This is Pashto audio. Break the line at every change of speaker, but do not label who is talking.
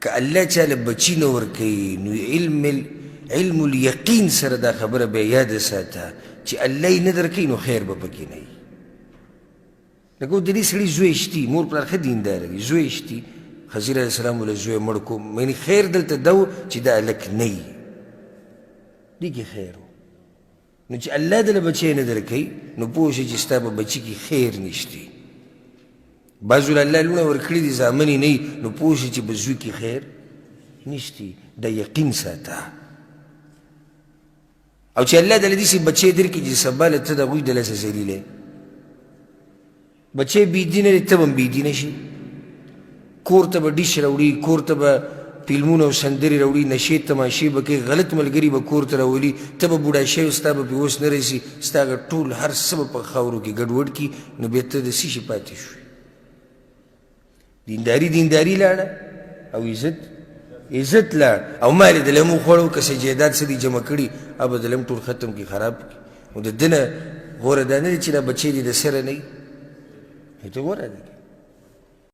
که الله چاله بچی نه ورکوي نو علم الیقین سره دا خبره بیا یاده ساته چې الله یې نه درکوي نو خیر به پکې نه وي. لکه د دې سړي زوی شتي، مور پلار ښه دینداره وي، زوی شتي، خضر علیه السلام وله زوی مړ کو، یعنې خیر دلته دا و چې دا هلک نه وي، دې کې خیر و. نو چې الله دله بچی نه درکوي نو پوه شي چې ستا په بچي کې خیر نشته. بعضو له الله لوڼه ورکړي دي زامنې نه وي نو پوه شي چې په زوی کې خیر نشته. دا یقین ساته. او چې الله دله داسې بچی درکړي چې سبا له ته د هغوی د لاسه ذلیلی، بچی بېدینه دی ته به هم بېدینه شي، کور ته به ډیش راوړي، کور ته به فلمونه او سندرې راوړي، نشې تماشې به کوي، غلط ملګري به کور ته راولي، ته به بوډا شوی ستا به پې اوس نه رسي، ستا هغه ټول هر څه به په خاورو کې ګډوډ کړي، نو بیا ته د څه شي پاتې شوې؟ دینداري لاړه او عزت لاړ او مال یې دله هم وخوړو، که سجیدات څه دي جمع کړي هغه به دله هم ټول ختم کړي، خراب کړي. نو د ده نه غوره دا نه دی چې دا بچی دې د سره نه وي، ته غوره دی.